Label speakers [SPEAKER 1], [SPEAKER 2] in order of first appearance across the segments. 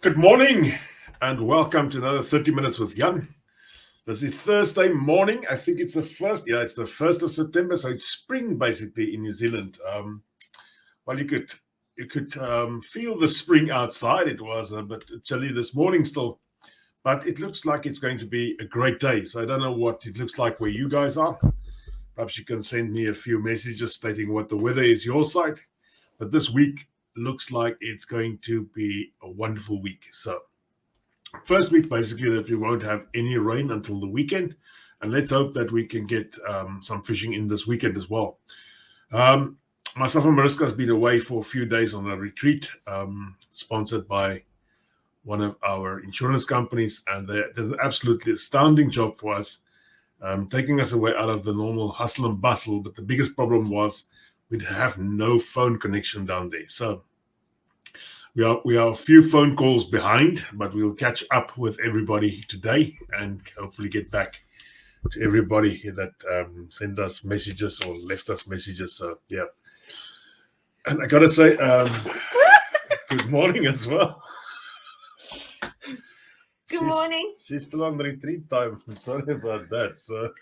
[SPEAKER 1] Good morning and welcome to another 30 Minutes with Jan. This is Thursday morning. I think it's the first, it's the 1st of September, so it's spring basically in New Zealand. Well, you could feel the spring outside. It was a bit chilly this morning still, but it looks like it's going to be a great day. So I don't know what it looks like where you guys are. Perhaps you can send me a few messages stating what the weather is your side. But this week looks like it's going to be a wonderful week. So first week, basically, that we won't have any rain until the weekend. And let's hope that we can get some fishing in this weekend as well. Myself and Mariska has been away for a few days on a retreat sponsored by one of our insurance companies. And they did an absolutely astounding job for us, taking us away out of the normal hustle and bustle. But the biggest problem was we'd have no phone connection down there. So we are a few phone calls behind, but we'll catch up with everybody today and hopefully get back to everybody that sent us messages or left us messages. So yeah, and I gotta say, good morning as well.
[SPEAKER 2] Good morning.
[SPEAKER 1] She's still on retreat time. I'm sorry about that. So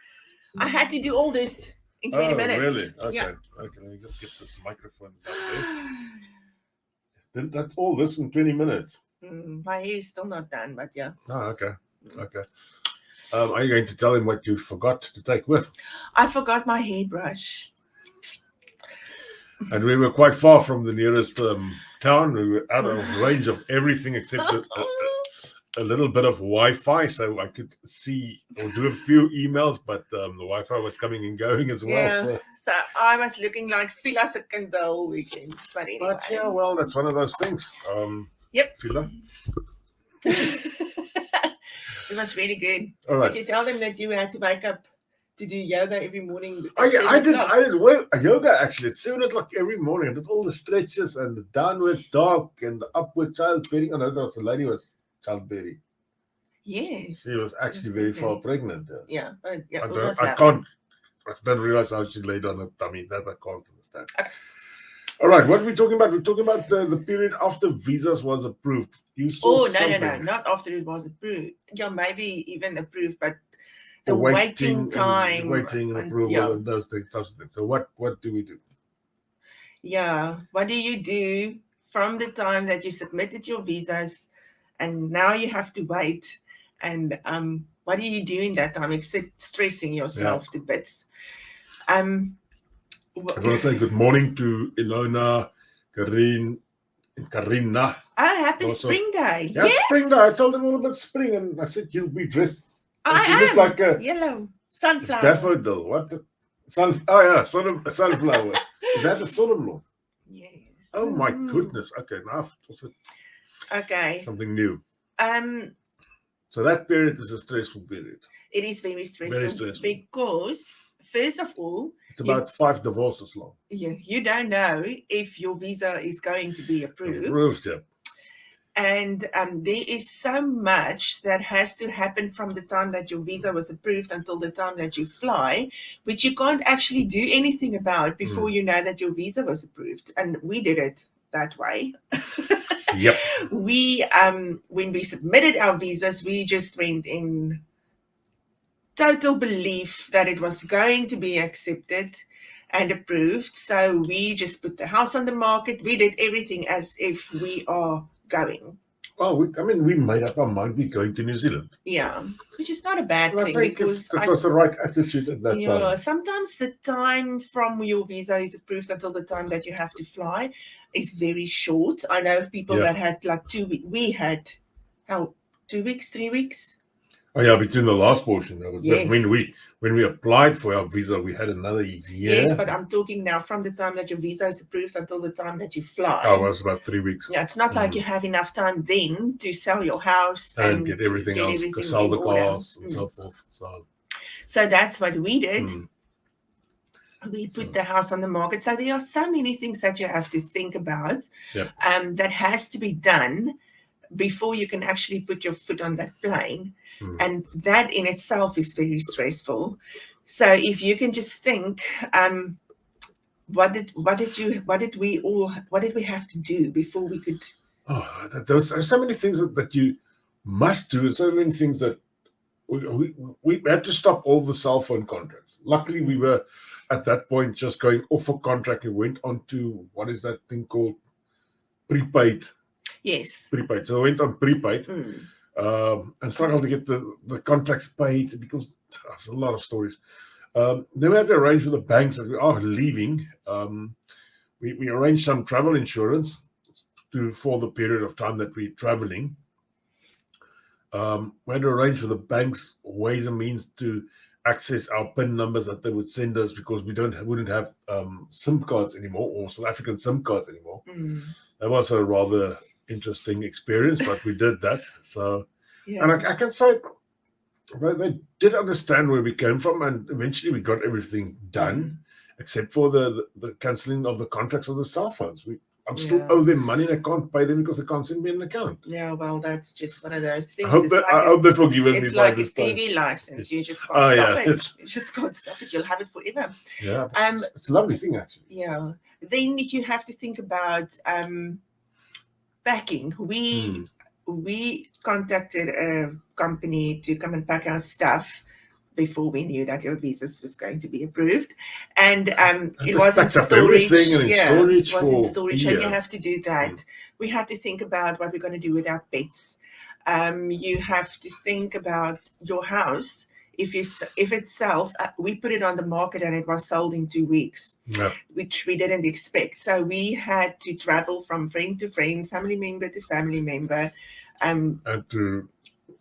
[SPEAKER 2] I had to do all this in 20 minutes.
[SPEAKER 1] Really? Okay.
[SPEAKER 2] Yeah.
[SPEAKER 1] Okay. Let me just get this microphone down there. Did that all this in 20 minutes?
[SPEAKER 2] My hair is still not done, but yeah.
[SPEAKER 1] Oh, okay. Okay. Are you going to tell him what you forgot to take with?
[SPEAKER 2] I forgot my hairbrush.
[SPEAKER 1] And we were quite far from the nearest town. We were out of range of everything except a little bit of Wi-Fi, so I could see or do a few emails, but the Wi-Fi was coming and going as well.
[SPEAKER 2] Yeah, so I was looking like Phila the whole weekend. But anyway.
[SPEAKER 1] But yeah, well, that's one of those things.
[SPEAKER 2] Yep.
[SPEAKER 1] Phila?
[SPEAKER 2] It was really good.
[SPEAKER 1] All right.
[SPEAKER 2] Did you tell them that you had to wake up to do yoga every morning?
[SPEAKER 1] Oh yeah, I did well, yoga actually at 7 o'clock every morning. I did all the stretches and the downward dog and the upward childbearing. Oh no, that was the lady was childbearing.
[SPEAKER 2] Yes.
[SPEAKER 1] She was actually very far pregnant.
[SPEAKER 2] Yeah.
[SPEAKER 1] I don't realize how she laid on her tummy. That I can't understand.
[SPEAKER 2] Okay.
[SPEAKER 1] All right, what are we talking about? We're talking about the period after visas was approved. You saw
[SPEAKER 2] no, not after it was approved. Yeah, maybe even approved, but the waiting time,
[SPEAKER 1] waiting and approval, and those things. So what do we do?
[SPEAKER 2] Yeah, what do you do from the time that you submitted your visas, and now you have to wait? And what do you do in that time except stressing yourself to bits? I
[SPEAKER 1] want to say good morning to Ilona, Karina, and Karina.
[SPEAKER 2] Oh, happy Spring Day.
[SPEAKER 1] Yeah, yes. Spring Day. I told them all about spring, and I said, you'll be dressed.
[SPEAKER 2] You
[SPEAKER 1] look like a
[SPEAKER 2] yellow sunflower.
[SPEAKER 1] Daffodil. What's it? Sunflower. Is that a son-in-law?
[SPEAKER 2] Yes.
[SPEAKER 1] Oh, my goodness. Okay, now
[SPEAKER 2] okay.
[SPEAKER 1] Something new. So that period is a stressful period.
[SPEAKER 2] It is very stressful. Because, first of all,
[SPEAKER 1] it's about 5 divorces long.
[SPEAKER 2] Yeah, you don't know if your visa is going to be approved.
[SPEAKER 1] Approved, yeah.
[SPEAKER 2] And there is so much that has to happen from the time that your visa was approved until the time that you fly, which you can't actually do anything about before you know that your visa was approved. And we did it that way.
[SPEAKER 1] Yep.
[SPEAKER 2] We, when we submitted our visas, we just went in total belief that it was going to be accepted and approved. So we just put the house on the market. We did everything as if we are going.
[SPEAKER 1] Well, we made up our mind we're going to New Zealand.
[SPEAKER 2] Yeah, which is not a bad thing.
[SPEAKER 1] I think that was the right attitude at that time.
[SPEAKER 2] Yeah, sometimes the time from your visa is approved until the time that you have to fly is very short. I know of people that had like 2 weeks. We had, 2 weeks, 3 weeks?
[SPEAKER 1] Oh yeah, between the last portion.
[SPEAKER 2] Yes.
[SPEAKER 1] When we applied for our visa, we had another year.
[SPEAKER 2] Yes, but I'm talking now from the time that your visa is approved until the time that you fly.
[SPEAKER 1] Oh, it was about 3 weeks.
[SPEAKER 2] Yeah, it's not like you have enough time then to sell your house
[SPEAKER 1] and get everything else, sell the cars and so forth.
[SPEAKER 2] So that's what we did. We put the house on the market. So there are so many things that you have to think about that has to be done before you can actually put your foot on that plane. And that in itself is very stressful. So if you can just think, what did we have to do before we could
[SPEAKER 1] there's so many things that you must do, and so many things that we had to stop all the cell phone contracts. Luckily, we were at that point just going off a contract and went on to, what is that thing called? Prepaid.
[SPEAKER 2] Yes.
[SPEAKER 1] Prepaid. So I went on prepaid and struggled to get the contracts paid because there's a lot of stories. Then we had to arrange with the banks that we are leaving. We arranged some travel insurance for the period of time that we're traveling. We had to arrange with the banks ways and means to access our PIN numbers that they would send us, because we wouldn't have SIM cards anymore, or South African SIM cards anymore. That was a rather interesting experience, but we did that. So, and I can say they did understand where we came from, and eventually we got everything done, except for the cancelling of the contracts of the cell phones. I'm still owe them money, and I can't pay them because they can't send me an account.
[SPEAKER 2] Yeah, well, that's just one of those things.
[SPEAKER 1] I hope they've forgiven me by this time.
[SPEAKER 2] It's like a TV license. You just can't stop it. You just can't stop it. You'll have it forever.
[SPEAKER 1] Yeah, it's a lovely thing, actually.
[SPEAKER 2] Yeah. Then you have to think about packing. We contacted a company to come and pack our stuff before we knew that your visas was going to be approved, and it was in storage. It was in storage, so you have to do that. We had to think about what we're going to do with our pets. You have to think about your house. If it sells, we put it on the market and it was sold in 2 weeks, which we didn't expect. So we had to travel from friend to friend, family member to family member.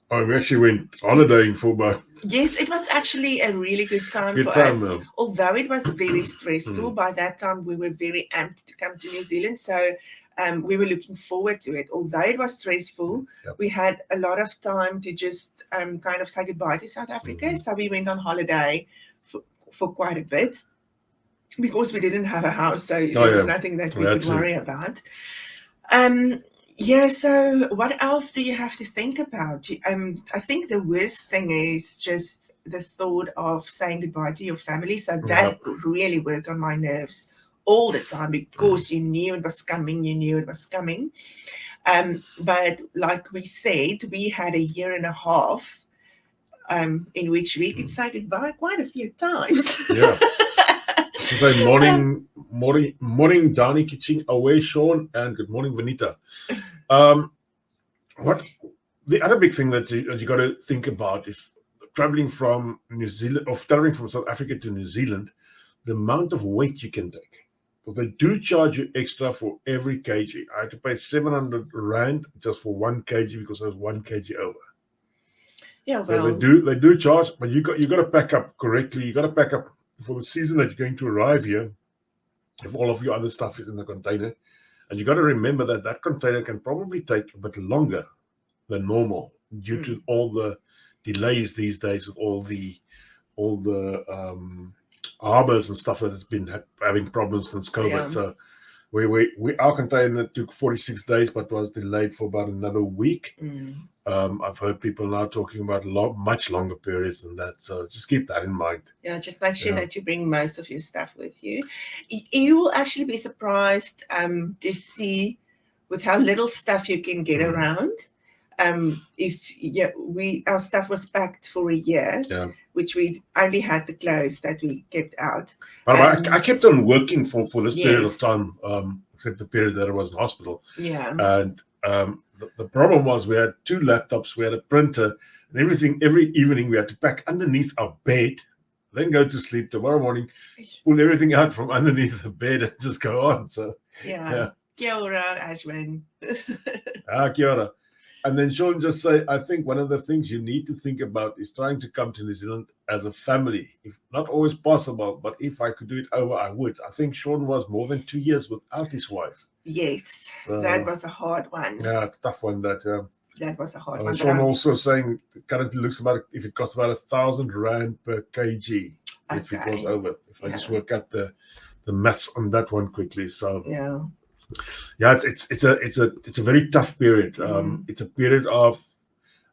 [SPEAKER 1] We actually went holidaying for about...
[SPEAKER 2] Yes, it was actually a really good time for us. Although it was very stressful, by that time we were very amped to come to New Zealand. So we were looking forward to it. Although it was stressful, we had a lot of time to just kind of say goodbye to South Africa. So we went on holiday for quite a bit because we didn't have a house. So there was nothing that we could worry about. So what else do you have to think about? I think the worst thing is just the thought of saying goodbye to your family. So that really worked on my nerves all the time, because you knew it was coming. But like we said, we had a year and a half in which we could say goodbye quite a few times.
[SPEAKER 1] Yeah. So morning, Dani Kitching away, Sean, and good morning, Vanita. What the other big thing that you got to think about is traveling from New Zealand, or traveling from South Africa to New Zealand, the amount of weight you can take. Because they do charge you extra for every kg. I had to pay 700 Rand just for 1 kg because I was 1 kg over.
[SPEAKER 2] Yeah,
[SPEAKER 1] so they do charge, but you got to pack up correctly. You got to pack up for the season that you're going to arrive here, if all of your other stuff is in the container. And you got to remember that container can probably take a bit longer than normal due to all the delays these days with all the harbors and stuff that has been having problems since COVID. So our container took 46 days, but was delayed for about another week. I've heard people now talking about much longer periods than that. So just keep that in mind.
[SPEAKER 2] Yeah, just make sure that you bring most of your stuff with you. You will actually be surprised to see with how little stuff you can get around. Our stuff was packed for a year, which we only had the clothes that we kept out.
[SPEAKER 1] But I kept on working for this period of time, except the period that I was in hospital.
[SPEAKER 2] Yeah.
[SPEAKER 1] And the problem was we had 2 laptops, we had a printer, and everything. Every evening we had to pack underneath our bed, then go to sleep. Tomorrow morning, pull everything out from underneath the bed and just go on. So
[SPEAKER 2] Kia ora, Ashwin.
[SPEAKER 1] Kia ora. And then Sean just say, I think one of the things you need to think about is trying to come to New Zealand as a family. If not always possible, but if I could do it over, I would. I think Sean was more than 2 years without his wife.
[SPEAKER 2] Yes, so, that was a hard one.
[SPEAKER 1] Yeah, it's a tough one. That
[SPEAKER 2] was a hard one.
[SPEAKER 1] Sean also saying it currently looks about, if it costs about 1,000 Rand per kg, if it was over. If I just work out the maths on that one quickly. So it's a very tough period. It's a period of,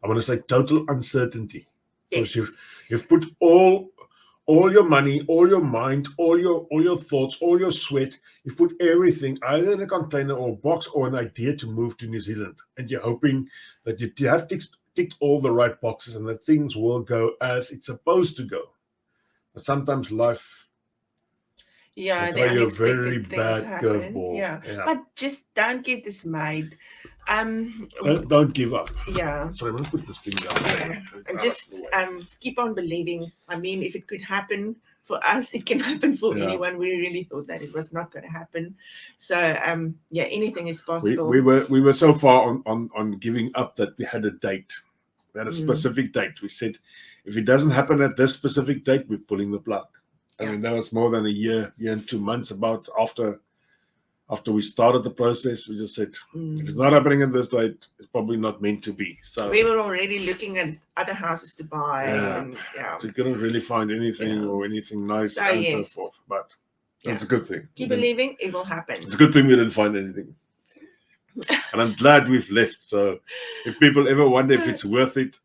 [SPEAKER 1] I want to say, total uncertainty.
[SPEAKER 2] Yes.
[SPEAKER 1] Because you've put all all your money, all your mind, all your thoughts, all your sweat. You put everything either in a container or a box or an idea to move to New Zealand, and you're hoping that you have ticked all the right boxes and that things will go as it's supposed to go. But sometimes life
[SPEAKER 2] Yeah,
[SPEAKER 1] throw
[SPEAKER 2] the
[SPEAKER 1] you a very
[SPEAKER 2] unexpected things
[SPEAKER 1] bad
[SPEAKER 2] happen.
[SPEAKER 1] curveball.
[SPEAKER 2] Yeah.
[SPEAKER 1] Yeah.
[SPEAKER 2] But just don't get dismayed.
[SPEAKER 1] Don't give up.
[SPEAKER 2] Yeah.
[SPEAKER 1] So I'm gonna put this thing down.
[SPEAKER 2] Yeah. And just keep on believing. I mean, if it could happen for us, it can happen for anyone. We really thought that it was not going to happen. So yeah, anything is possible.
[SPEAKER 1] We were so far on giving up that we had a date. We had a specific date. We said if it doesn't happen at this specific date, we're pulling the plug. I mean, that was more than a year and 2 months about after we started the process. We just said, if it's not happening at this date, it's probably not meant to be. So
[SPEAKER 2] we were already looking at other houses to buy.
[SPEAKER 1] We couldn't really find anything or anything nice and so forth. But it's a good thing.
[SPEAKER 2] Keep believing, it will happen.
[SPEAKER 1] It's a good thing we didn't find anything. And I'm glad we've left. So if people ever wonder if it's worth it,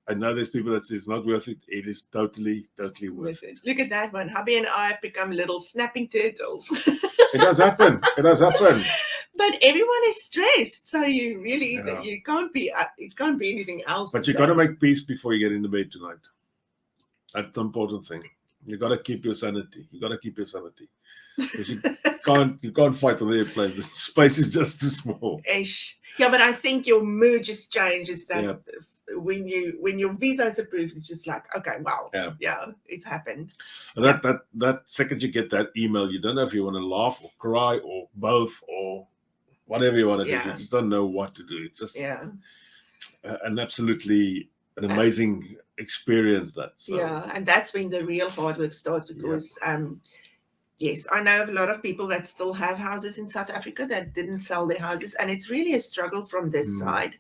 [SPEAKER 1] I know there's people that say it's not worth it. It is totally worth it.
[SPEAKER 2] Look at that one. Hubby and I have become little snapping turtles.
[SPEAKER 1] It does happen. It does happen.
[SPEAKER 2] But everyone is stressed, so you really you can't be. It can't be anything else.
[SPEAKER 1] But you got to make peace before you get into bed tonight. That's the important thing. You got to keep your sanity. You got to keep your sanity. Because you can't fight on the airplane. The space is just too small.
[SPEAKER 2] Yeah, but I think your mood just changes. That when your visa is approved, it's just like, okay, wow, it's happened.
[SPEAKER 1] And that second you get that email, you don't know if you want to laugh or cry or both or whatever you want to do. You just don't know what to do. It's just an absolutely an amazing experience.
[SPEAKER 2] And that's when the real hard work starts, because yes, I know of a lot of people that still have houses in South Africa that didn't sell their houses, and it's really a struggle from this side.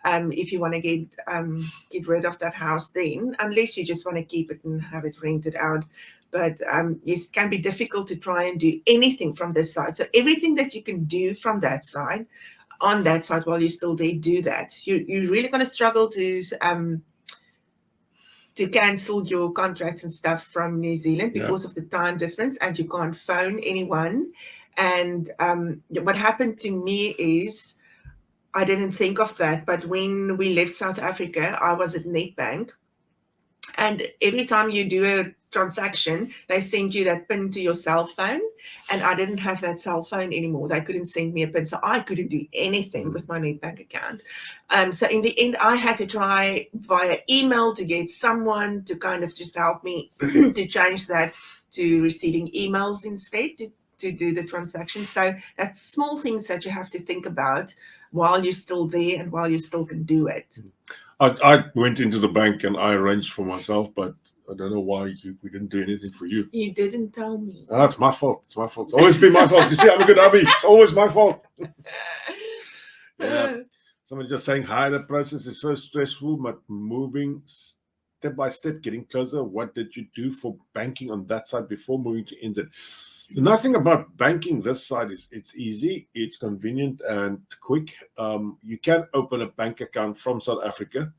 [SPEAKER 2] If you want to get rid of that house, then unless you just want to keep it and have it rented out. But yes, it can be difficult to try and do anything from this side. So everything that you can do from that side, on that side while you're still there, do that. You're really going to struggle to cancel your contracts and stuff from New Zealand because of the time difference, and you can't phone anyone. And what happened to me is I didn't think of that, but when we left South Africa, I was at Nedbank, and every time you do a transaction, they send you that PIN to your cell phone, and I didn't have that cell phone anymore. They couldn't send me a PIN, so I couldn't do anything with my Nedbank account. So in the end, I had to try via email to get someone to kind of just help me to change that to receiving emails instead to do the transaction. So that's small things that you have to think about while you're still there and while you still can do it.
[SPEAKER 1] I went into the bank and I arranged for myself, but I don't know why we didn't do anything for you.
[SPEAKER 2] You didn't tell me.
[SPEAKER 1] Oh, that's my fault. It's my fault. It's always been my fault. You see, I'm a good hubby. It's always my fault. Somebody just saying, hi, the process is so stressful, but moving step by step, getting closer. What did you do for banking on that side before moving to NZ? The nice thing about banking this side is it's easy, it's convenient and quick. You can open a bank account from South Africa.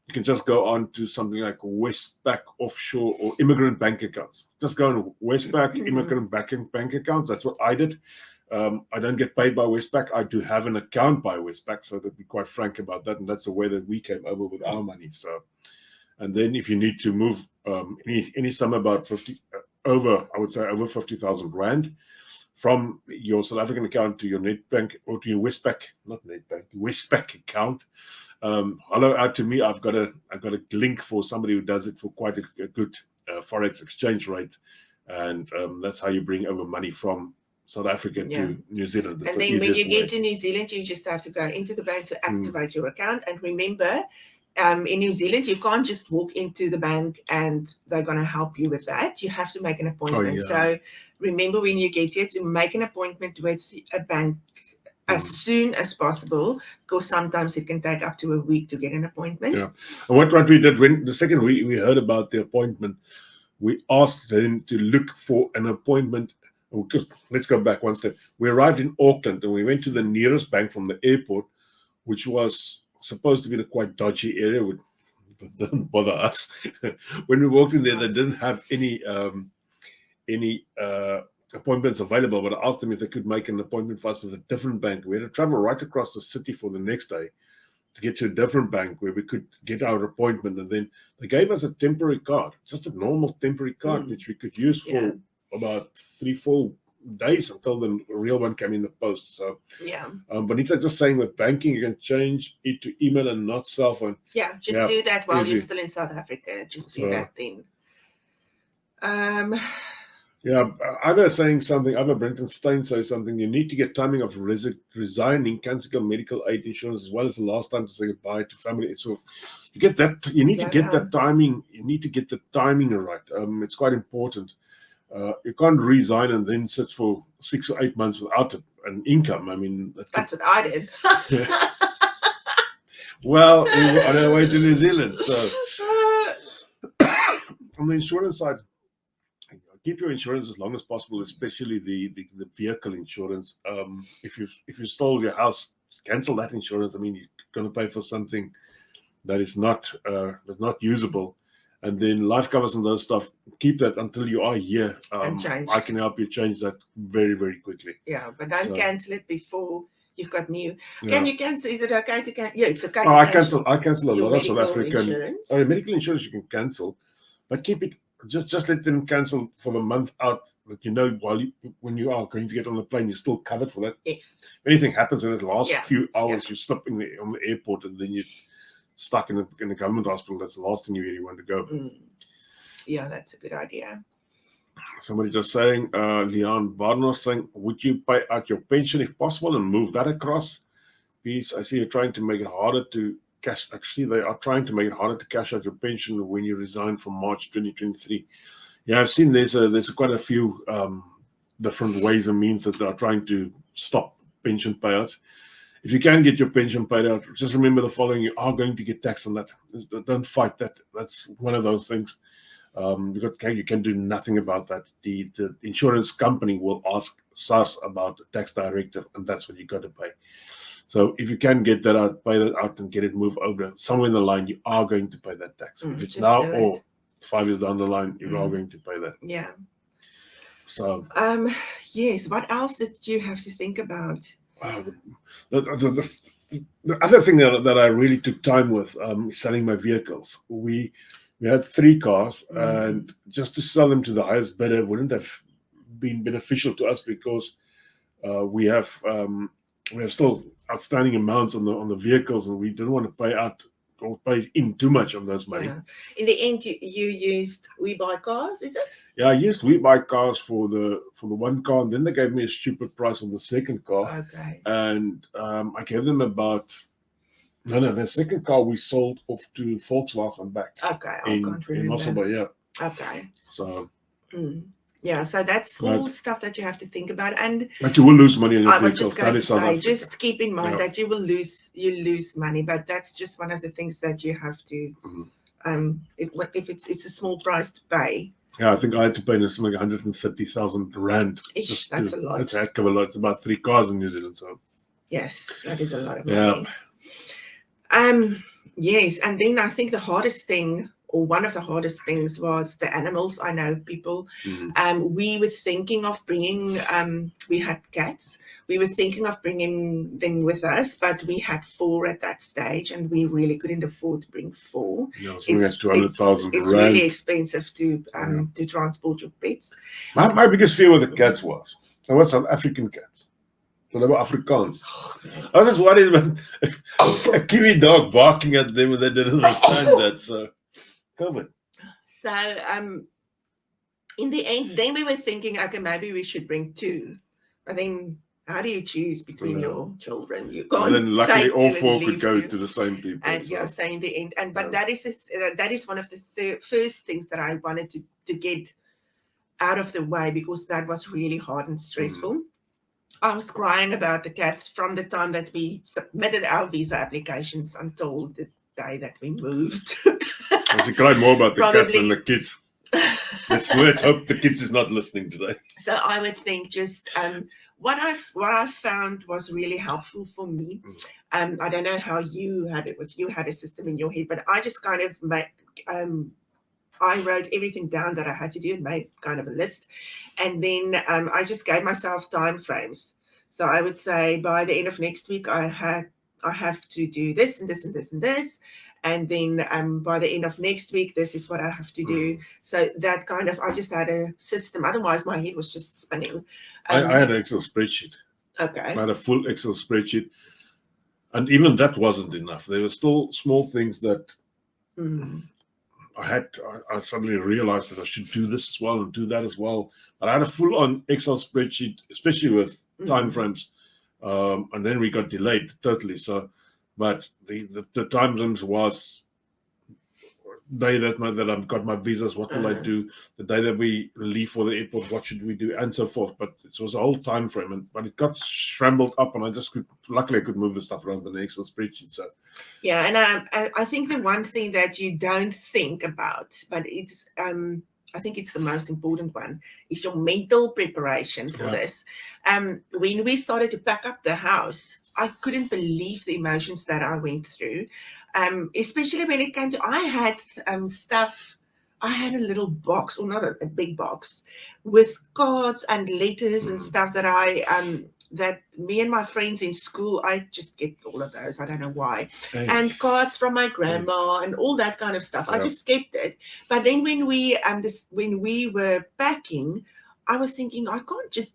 [SPEAKER 1] You can just go on to something like Westpac offshore or immigrant bank accounts. Just go on Westpac immigrant bank accounts. That's what I did. I don't get paid by Westpac. I do have an account by Westpac, so to be quite frank about that. And that's the way that we came over with our money. So, and then if you need to move any sum about over 50,000 Rand from your South African account to your Nedbank or to your Westpac account. Hello out to me. I've got a link for somebody who does it for quite a good forex exchange rate, and that's how you bring over money from South Africa to New Zealand.
[SPEAKER 2] That's and then when you get to New Zealand, you just have to go into the bank to activate your account. And remember, in New Zealand, you can't just walk into the bank and they're going to help you with that. You have to make an appointment. So remember, when you get here, to make an appointment with a bank as soon as possible, because sometimes it can take up to a week to get an appointment.
[SPEAKER 1] Yeah. And what we did when the second we heard about the appointment, we asked them to look for an appointment. Because let's go back one step. We arrived in Auckland and we went to the nearest bank from the airport, which was supposed to be the quite dodgy area with didn't bother us. When we walked in there, they didn't have any appointments available, but I asked them if they could make an appointment for us with a different bank. We had to travel right across the city for the next day to get to a different bank where we could get our appointment. And then they gave us a temporary card, just a normal temporary card, which we could use for about 3-4 days until the real one came in the post. So Bonita just saying with banking, you can change it to email and not cell phone.
[SPEAKER 2] Do that while you're still in South Africa. Just do that then.
[SPEAKER 1] Ivor saying something, Ivor Brenton Stein says something, you need to get timing of resigning, cancelling medical aid insurance, as well as the last time to say goodbye to family. So you get that, you need to get that timing, you need to get the timing right. It's quite important. You can't resign and then sit for 6 or 8 months without an income. I mean,
[SPEAKER 2] that's what I did.
[SPEAKER 1] Well, we were on our way to New Zealand. So on the insurance side, keep your insurance as long as possible, especially the vehicle insurance. If you stole your house, cancel that insurance. I mean, you're going to pay for something that is not usable. And then life covers and those stuff, keep that until you are here. I can help you change that very, very quickly.
[SPEAKER 2] Yeah, but don't cancel it before you've got new. Can you cancel? Is it okay to cancel? Yeah, it's okay.
[SPEAKER 1] I cancel a lot of South African medical insurance. You can cancel, but keep it. Just let them cancel for the month out. That when you are going to get on the plane, you're still covered for that.
[SPEAKER 2] Yes.
[SPEAKER 1] If anything happens in the last few hours, you stop on the airport, and then you're stuck in a government hospital. That's the last thing you really want to go.
[SPEAKER 2] Yeah, that's a good idea.
[SPEAKER 1] Somebody just saying, Leon Barnard saying, would you pay out your pension if possible and move that across? Please, I see you're trying to make it harder to cash. Actually, they are trying to make it harder to cash out your pension when you resign from March 2023. Yeah, I've seen there's quite a few different ways and means that they are trying to stop pension payouts. If you can get your pension paid out, just remember the following: you are going to get taxed on that. Don't fight that. That's one of those things. You can do nothing about that. The insurance company will ask SARS about the tax directive, and that's what you got to pay. So if you can get that out, pay that out, and get it moved over somewhere in the line, you are going to pay that tax. If it's now or 5 years down the line, you are going to pay that.
[SPEAKER 2] Yeah.
[SPEAKER 1] So.
[SPEAKER 2] Yes. What else did you have to think about?
[SPEAKER 1] Wow. The other thing that I really took time with is selling my vehicles. We had 3 cars, and just to sell them to the highest bidder wouldn't have been beneficial to us because we have still outstanding amounts on the vehicles, and we didn't want to pay out or pay in too much of those money.
[SPEAKER 2] Yeah. In the end, you used We Buy Cars, is it?
[SPEAKER 1] Yeah, I used We Buy Cars for the one car, and then they gave me a stupid price on the second car.
[SPEAKER 2] Okay.
[SPEAKER 1] And I gave them about. No, the second car we sold off to Volkswagen back.
[SPEAKER 2] Okay,
[SPEAKER 1] in Mosselbaai, yeah.
[SPEAKER 2] Okay.
[SPEAKER 1] So.
[SPEAKER 2] Yeah, so that's all stuff that you have to think about,
[SPEAKER 1] but you will lose money on your vehicles.
[SPEAKER 2] That is just keep in mind that you lose money, but that's just one of the things that you have to. If it's a small price to pay.
[SPEAKER 1] Yeah, I think I had to pay something like 130,000 rand.
[SPEAKER 2] That's a lot.
[SPEAKER 1] That's a heck of a lot. It's about 3 cars in New Zealand, so.
[SPEAKER 2] Yes, that is a lot of money. Yes, and then I think the hardest thing, or one of the hardest things, was the animals. I know people. We were thinking of bringing. We had cats. We were thinking of bringing them with us, but we had 4 at that stage, and we really couldn't afford to bring 4.
[SPEAKER 1] Yeah, it's 200,000
[SPEAKER 2] It's really expensive to transport your pets.
[SPEAKER 1] My biggest fear with the cats was South African cats. So they were Afrikaans. I was just worried about a Kiwi dog barking at them, and they didn't understand that. So. COVID.
[SPEAKER 2] So in the end, then we were thinking, okay, maybe we should bring 2. But then how do you choose between your children? You can't.
[SPEAKER 1] And then luckily all 4 could go to the same people.
[SPEAKER 2] And so in the end, but that is one of the first things that I wanted to get out of the way, because that was really hard and stressful. I was crying about the cats from the time that we submitted our visa applications until the day that we moved.
[SPEAKER 1] You cried more about the cats than the kids. Let's hope the kids is not listening today.
[SPEAKER 2] So I would think just what I found was really helpful for me. I don't know how you had it, if you had a system in your head, but I just kind of I wrote everything down that I had to do and made kind of a list. And then I just gave myself time frames. So I would say by the end of next week, I have to do this and this and this and this. And then by the end of next week, this is what I have to do. So that kind of, I just had a system. Otherwise, my head was just spinning.
[SPEAKER 1] I had an Excel spreadsheet.
[SPEAKER 2] Okay.
[SPEAKER 1] I had a full Excel spreadsheet. And even that wasn't enough. There were still small things that I suddenly realized that I should do this as well and do that as well. But I had a full-on Excel spreadsheet, especially with time frames. And then we got delayed totally. So, but the time frames was day that I've got my visas, what will I do? The day that we leave for the airport, what should we do? And so forth. But it was a whole time frame, but it got scrambled up, and luckily I could move the stuff around the Excel spreadsheet. So
[SPEAKER 2] yeah, and I think the one thing that you don't think about, but it's I think it's the most important one, is your mental preparation for this. When we started to pack up the house, I couldn't believe the emotions that I went through, especially when it came to, I had stuff, I had a little box, or not a big box, with cards and letters and stuff that that me and my friends in school, I just kept all of those. I don't know why. And cards from my grandma and all that kind of stuff. I just kept it. But then when we were packing, I was thinking,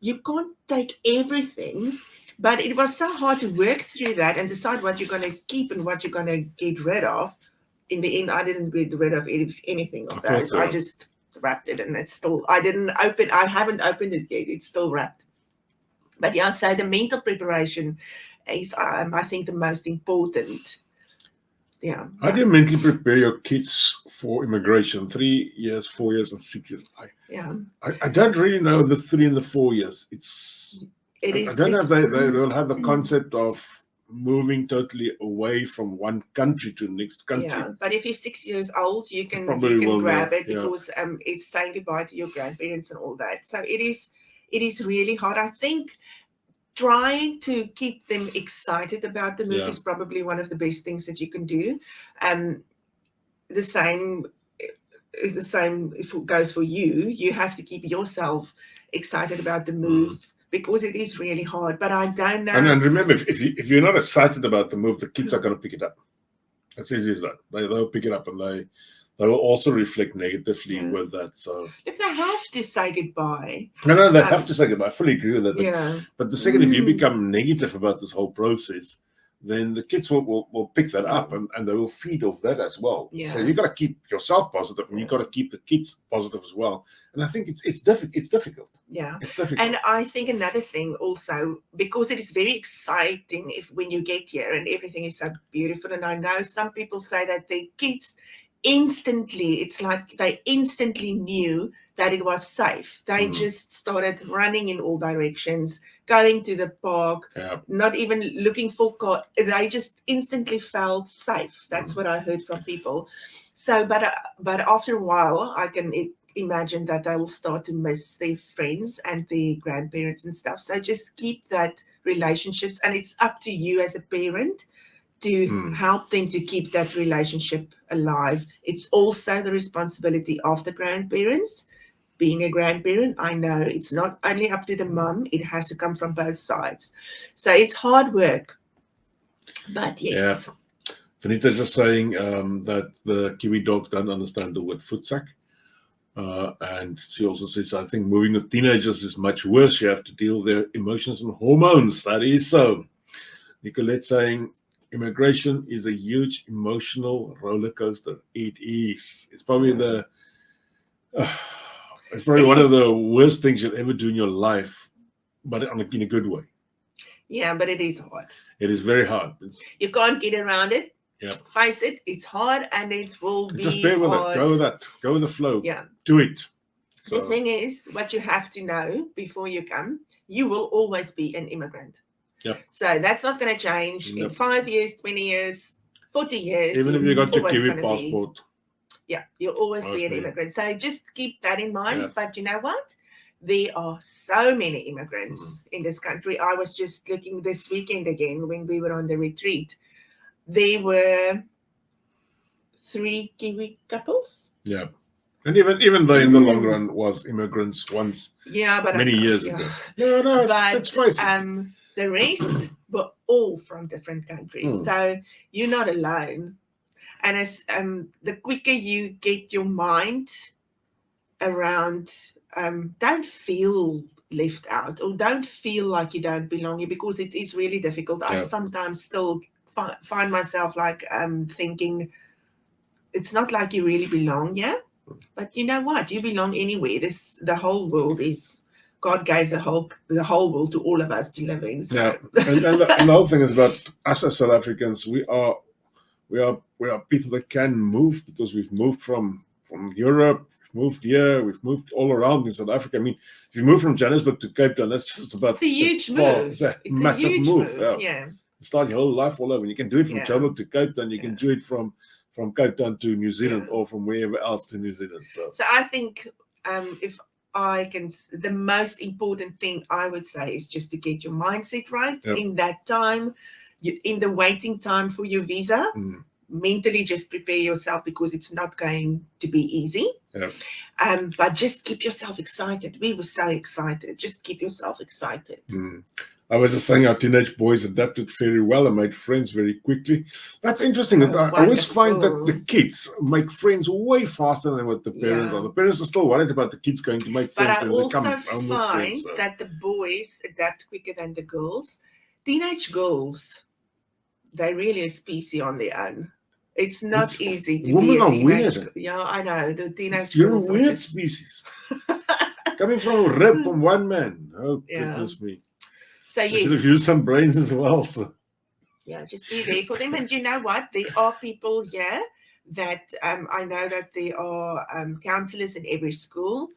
[SPEAKER 2] you can't take everything. But it was so hard to work through that and decide what you're going to keep and what you're going to get rid of. In the end, I didn't get rid of anything of those. So. I just wrapped it, and it's still, I haven't opened it yet. It's still wrapped. But yeah, so the mental preparation is, I think, the most important. Yeah.
[SPEAKER 1] How do you mentally prepare your kids for immigration? 3 years, 4 years, and 6 years. I don't really know the 3 and the 4 years. I don't know if they'll have the concept of moving totally away from one country to the next country.
[SPEAKER 2] Yeah, but if you're 6 years old, you can grab it because it's saying goodbye to your grandparents and all that. So it is really hard. I think trying to keep them excited about the move is probably one of the best things that you can do. The same if it goes for you. You have to keep yourself excited about the move. Because it is really hard, but I don't know.
[SPEAKER 1] And remember, if you're not excited about the move, the kids are going to pick it up. As easy as that. They'll pick it up, and they will also reflect negatively with that. So
[SPEAKER 2] if they have to say goodbye,
[SPEAKER 1] no, they have to say goodbye. I fully agree with that. But, but the second, if you become negative about this whole process, then the kids will pick that up and they will feed off that as well. So you got to keep yourself positive, and you got to keep the kids positive as well. And I think it's difficult.
[SPEAKER 2] Yeah,
[SPEAKER 1] it's difficult.
[SPEAKER 2] And I think another thing also, because it is very exciting when you get here and everything is so beautiful. And I know some people say that their kids it's like they instantly knew that it was safe. They just started running in all directions, going to the park, not even looking for car. They just instantly felt safe. That's what I heard from people. So, but after a while, I can imagine that they will start to miss their friends and their grandparents and stuff. So just keep that relationships, and it's up to you as a parent to help them to keep that relationship alive. It's also the responsibility of the grandparents. Being a grandparent, I know it's not only up to the mum, it has to come from both sides. So it's hard work. But yes.
[SPEAKER 1] Yeah. Vanita's just saying that the Kiwi dogs don't understand the word footsack. And she also says, I think moving with teenagers is much worse. You have to deal with their emotions and hormones. That is so. Nicolette saying, immigration is a huge emotional roller coaster. It is. It's probably one of the worst things you'll ever do in your life, but in a good way.
[SPEAKER 2] Yeah, but it is hard.
[SPEAKER 1] It is very hard.
[SPEAKER 2] You can't get around it.
[SPEAKER 1] Yeah.
[SPEAKER 2] Face it. It's hard, and it will be
[SPEAKER 1] just bear with
[SPEAKER 2] hard.
[SPEAKER 1] it. Go with that. Go with the flow.
[SPEAKER 2] Yeah.
[SPEAKER 1] Do it.
[SPEAKER 2] So. The thing is, what you have to know before you come, you will always be an immigrant.
[SPEAKER 1] Yep.
[SPEAKER 2] So that's not going to change in 5 years, 20 years, 40 years.
[SPEAKER 1] Even if you got your Kiwi passport.
[SPEAKER 2] You'll always be an immigrant. So just keep that in mind. But you know what? there are so many immigrants in this country. I was just looking this weekend again when we were on the retreat. There were 3 Kiwi couples.
[SPEAKER 1] Yeah. And even though in the long run was immigrants once,
[SPEAKER 2] but
[SPEAKER 1] many years ago. No,
[SPEAKER 2] but
[SPEAKER 1] let's face it.
[SPEAKER 2] The rest were all from different countries. So you're not alone. And as the quicker you get your mind around, don't feel left out or don't feel like you don't belong here, because it is really difficult. I sometimes still find myself like thinking it's not like you really belong here. But you know what? You belong anywhere. The whole world is, God gave the whole world to all of us to live in. So.
[SPEAKER 1] Yeah, and the whole thing is about us as South Africans. We are people that can move because we've moved from Europe, we've moved here, we've moved all around in South Africa. I mean, if you move from Johannesburg to Cape Town, that's just about
[SPEAKER 2] it's a huge move.
[SPEAKER 1] It's a massive move.
[SPEAKER 2] Yeah.
[SPEAKER 1] You start your whole life all over. And you can do it from Johannesburg to Cape Town. You can do it from Cape Town to New Zealand or from wherever else to New Zealand. So
[SPEAKER 2] I think if I can, the most important thing I would say is just to get your mindset right in that time, in the waiting time for your visa. Mentally just prepare yourself, because it's not going to be easy. But just keep yourself excited. We were so excited. Just keep yourself excited.
[SPEAKER 1] I was just saying our teenage boys adapted very well and made friends very quickly. That's interesting. I always find that the kids make friends way faster than what the parents are. The parents are still worried about the kids going to make friends.
[SPEAKER 2] But I also find that the boys adapt quicker than the girls. Teenage girls, they're really a species on their own. It's not easy to
[SPEAKER 1] be
[SPEAKER 2] a
[SPEAKER 1] teenage. Weird.
[SPEAKER 2] Yeah, I know. The teenage
[SPEAKER 1] You're
[SPEAKER 2] girls
[SPEAKER 1] a weird species. Coming from a rib from one man. Oh, goodness me.
[SPEAKER 2] So yes.
[SPEAKER 1] You should have used some brains as well. So.
[SPEAKER 2] Yeah, just be there for them. And you know what? There are people here that I know that there are counselors in every school.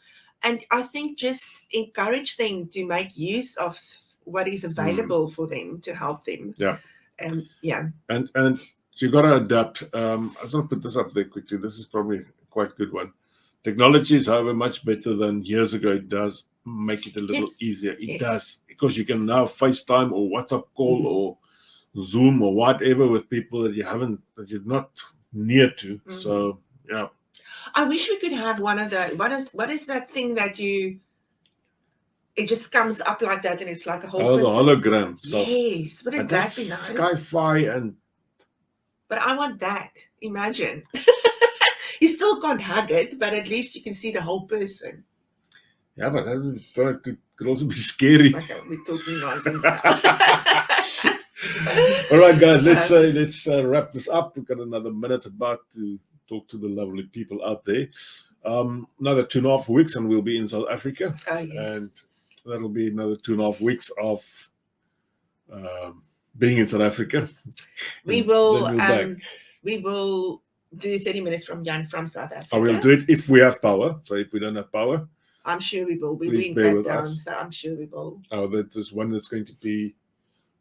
[SPEAKER 2] And I think just encourage them to make use of what is available for them to help them.
[SPEAKER 1] Yeah.
[SPEAKER 2] And
[SPEAKER 1] you got to adapt. I just want to put this up there quickly. This is probably quite a good one. Technology is, however, much better than years ago. It does make it a little easier. It does, because you can now FaceTime or WhatsApp call or Zoom or whatever with people that you're not near to. So yeah.
[SPEAKER 2] I wish we could have one of the what is that thing that it just comes up like that and it's like a whole
[SPEAKER 1] the hologram stuff.
[SPEAKER 2] Yes, wouldn't that be nice?
[SPEAKER 1] Sci-fi and.
[SPEAKER 2] But I want that. Imagine. You still can't hug it, but at least you can see the whole person.
[SPEAKER 1] Yeah, but that could also be scary.
[SPEAKER 2] Okay, we're talking nonsense.
[SPEAKER 1] All right, guys, let's wrap this up. We've got another minute about to talk to the lovely people out there. Another 2.5 weeks, and we'll be in South Africa.
[SPEAKER 2] Oh, yes.
[SPEAKER 1] And that'll be another 2.5 weeks of being in South Africa.
[SPEAKER 2] We will do 30 minutes from Jan from South Africa.
[SPEAKER 1] I will do it if we have power. So if we don't have power,
[SPEAKER 2] I'm sure we will. We'll be in Cape Town, so I'm sure we will.
[SPEAKER 1] Oh, there's one that's going to be.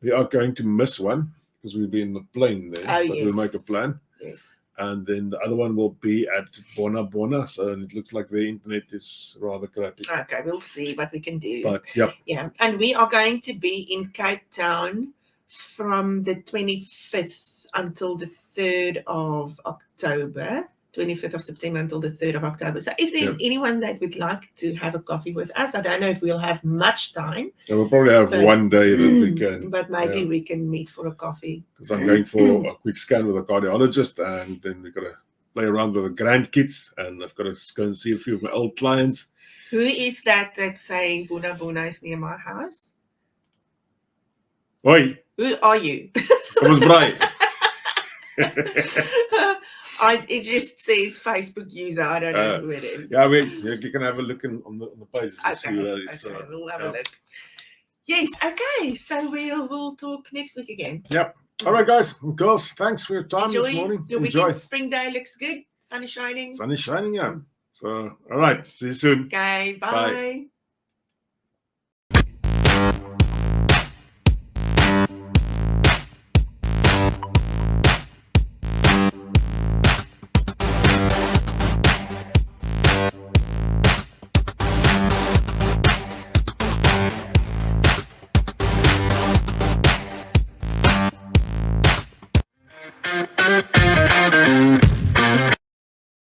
[SPEAKER 1] We are going to miss one because we'll be in the plane there.
[SPEAKER 2] Oh,
[SPEAKER 1] but
[SPEAKER 2] yes.
[SPEAKER 1] We'll make a plan.
[SPEAKER 2] Yes.
[SPEAKER 1] And then the other one will be at Bona. So it looks like the internet is rather crappy.
[SPEAKER 2] Okay, we'll see what we can do.
[SPEAKER 1] But
[SPEAKER 2] yeah. And we are going to be in Cape Town from the 25th until the 3rd of October. 25th of September until the 3rd of October. So if there's anyone that would like to have a coffee with us, I don't know if we'll have much time.
[SPEAKER 1] Yeah, we'll probably have one day that we can.
[SPEAKER 2] But maybe we can meet for a coffee.
[SPEAKER 1] Because I'm going for a quick scan with a cardiologist, and then we've got to play around with the grandkids, and I've got to go and see a few of my old clients.
[SPEAKER 2] Who is that's saying Buna is near my house?
[SPEAKER 1] Oi!
[SPEAKER 2] Who are you?
[SPEAKER 1] Kom ons braai.
[SPEAKER 2] It just says Facebook user. I don't know who it is.
[SPEAKER 1] Yeah, you can have a look on the pages and see who that is.
[SPEAKER 2] Okay, we'll have a look. Yes, okay. So we'll talk next week again.
[SPEAKER 1] Yep. All right, guys and girls, thanks for your time this morning.
[SPEAKER 2] Your weekend. Spring day looks good. Sun is shining.
[SPEAKER 1] Sun is shining, yeah. So, all right. See you soon.
[SPEAKER 2] Okay, bye.
[SPEAKER 1] Bye. Bye.